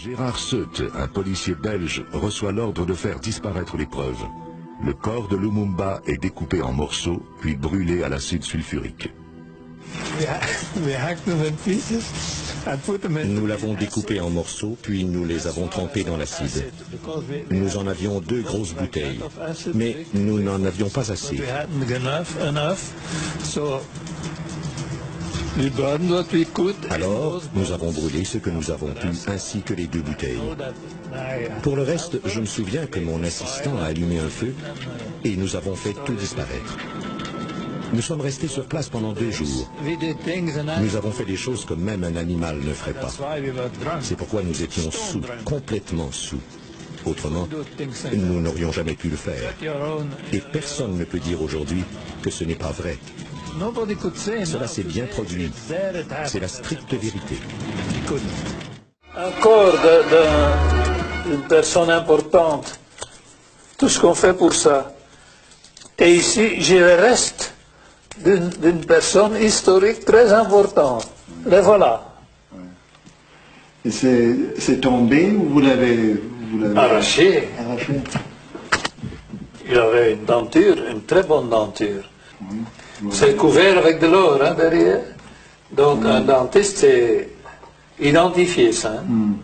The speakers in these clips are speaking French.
Gérard Seut, un policier belge, reçoit l'ordre de faire disparaître les preuves. Le corps de Lumumba est découpé en morceaux, puis brûlé à l'acide sulfurique. Nous l'avons découpé en morceaux, puis nous les avons trempés dans l'acide. Nous en avions 2 grosses bouteilles, mais nous n'en avions pas assez. Alors, nous avons brûlé ce que nous avons pu, ainsi que les 2 bouteilles. Pour le reste, je me souviens que mon assistant a allumé un feu et nous avons fait tout disparaître. Nous sommes restés sur place pendant 2 jours. Nous avons fait des choses que même un animal ne ferait pas. C'est pourquoi nous étions sous, complètement sous. Autrement, nous n'aurions jamais pu le faire. Et personne ne peut dire aujourd'hui que ce n'est pas vrai. Cela s'est bien produit. C'est la stricte vérité. Un corps d'une personne importante. Tout ce qu'on fait pour ça. Et ici, j'ai le reste d'une personne historique très importante. Les voilà. Et c'est tombé ou vous l'avez arraché? Arraché. Il avait une denture, une très bonne denture. Oui. C'est couvert avec de l'or hein, derrière. Donc un dentiste c'est identifié ça. Hein.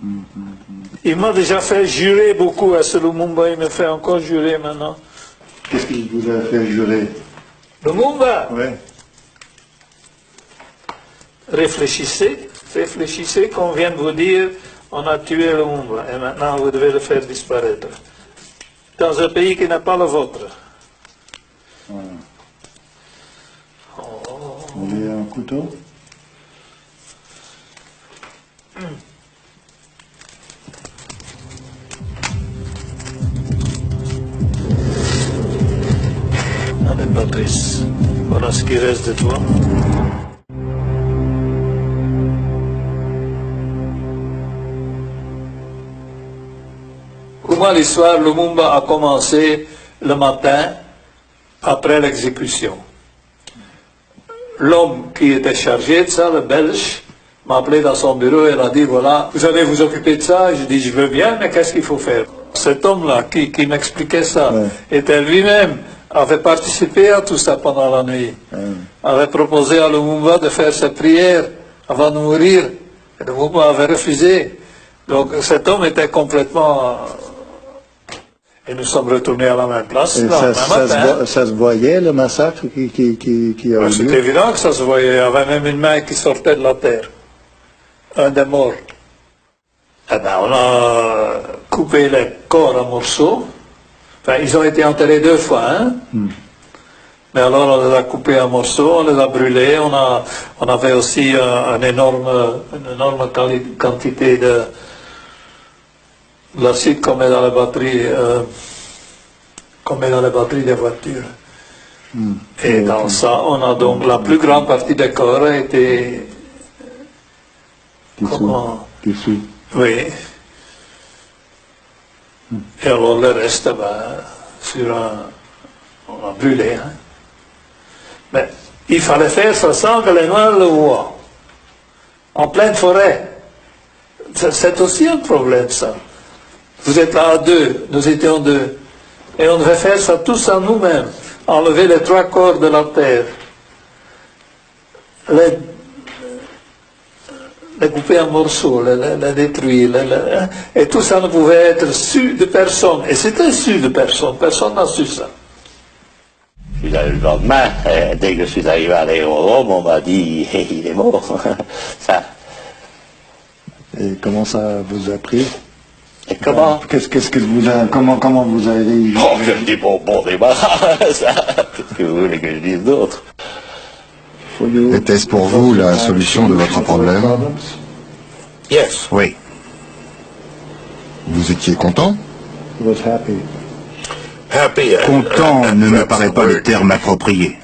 Il m'a déjà fait jurer beaucoup à ce Lumumba, il me fait encore jurer maintenant. Qu'est-ce qu'il vous a fait jurer? Lumumba, Oui. réfléchissez qu'on vient de vous dire on a tué Lumumba et maintenant vous devez le faire disparaître. Dans un pays qui n'est pas le vôtre. Voilà. Vous voulez un couteau? Allez Patrice, voilà ce qui reste de toi. Pour moi l'histoire, Lumumba a commencé le matin après l'exécution. L'homme qui était chargé de ça, le Belge, m'a appelé dans son bureau et il a dit, voilà, vous allez vous occuper de ça. Je dis, je veux bien, mais qu'est-ce qu'il faut faire? Cet homme-là qui m'expliquait ça, était lui-même, avait participé à tout ça pendant la nuit. Avait proposé à Lumumba de faire ses prières avant de mourir. Et Lumumba avait refusé. Donc cet homme était complètement... Et nous sommes retournés à la même place. Et ça se voyait, le massacre qui a eu lieu? C'est évident que ça se voyait. Il y avait même une main qui sortait de la terre. Un des morts. Eh ben, on a coupé les corps en morceaux. Enfin, ils ont été enterrés 2 fois. Hein? Mais alors, on les a coupés en morceaux, on les a brûlés. On avait aussi une énorme quantité de l'acide qu'on met dans les batteries, des voitures. Et dans ça, on a donc la plus grande partie des corps a été dessous. Oui. Et alors le reste, on a brûlé. Hein. Mais il fallait faire ça sans que les Noirs le voient. En pleine forêt. C'est aussi un problème ça. Vous êtes là à 2, nous étions 2. Et on devait faire ça tous à nous-mêmes. Enlever les 3 corps de la terre. Les couper en morceaux, les détruire. Et tout ça ne pouvait être su de personne. Et c'était su de personne. Personne n'a su ça. Puis le lendemain, dès que je suis arrivé à l'aérodrome, on m'a dit hey, il est mort. Ça. Et comment ça vous a pris? Et comment? Qu'est-ce que vous a, comment vous avez... Oh, je me dis bon débarras, ça. Qu'est-ce que vous voulez que je dise d'autre? Était-ce pour vous la solution de votre problème? Yes. Oui. Vous étiez content? Content ne me paraît pas le terme approprié.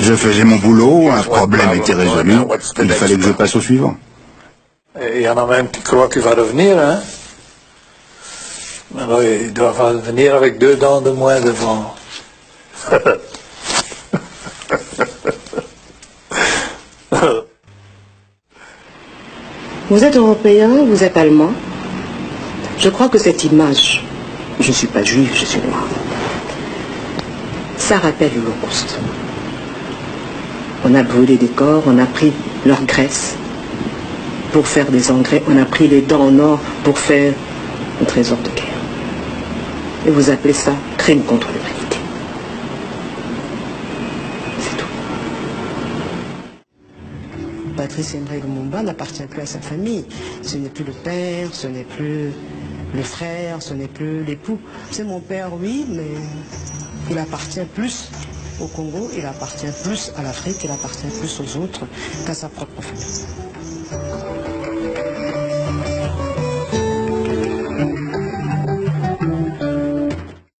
Je faisais mon boulot, un problème était résolu, il fallait que je passe au suivant. Et il y en a même qui croient qu'il va revenir, hein. Alors il doit venir avec 2 dents de moins devant. Vous êtes européen ou vous êtes allemand? Je crois que cette image, je ne suis pas juive, je suis noire, ça rappelle l'Holocauste. On a brûlé des corps, on a pris leur graisse pour faire des engrais, on a pris les dents en or pour faire un trésor de guerre. Et vous appelez ça crime contre l'humanité. C'est tout. Patrice Emery Lumumba n'appartient plus à sa famille. Ce n'est plus le père, ce n'est plus le frère, ce n'est plus l'époux. C'est mon père, oui, mais il appartient plus au Congo, il appartient plus à l'Afrique, il appartient plus aux autres qu'à sa propre famille.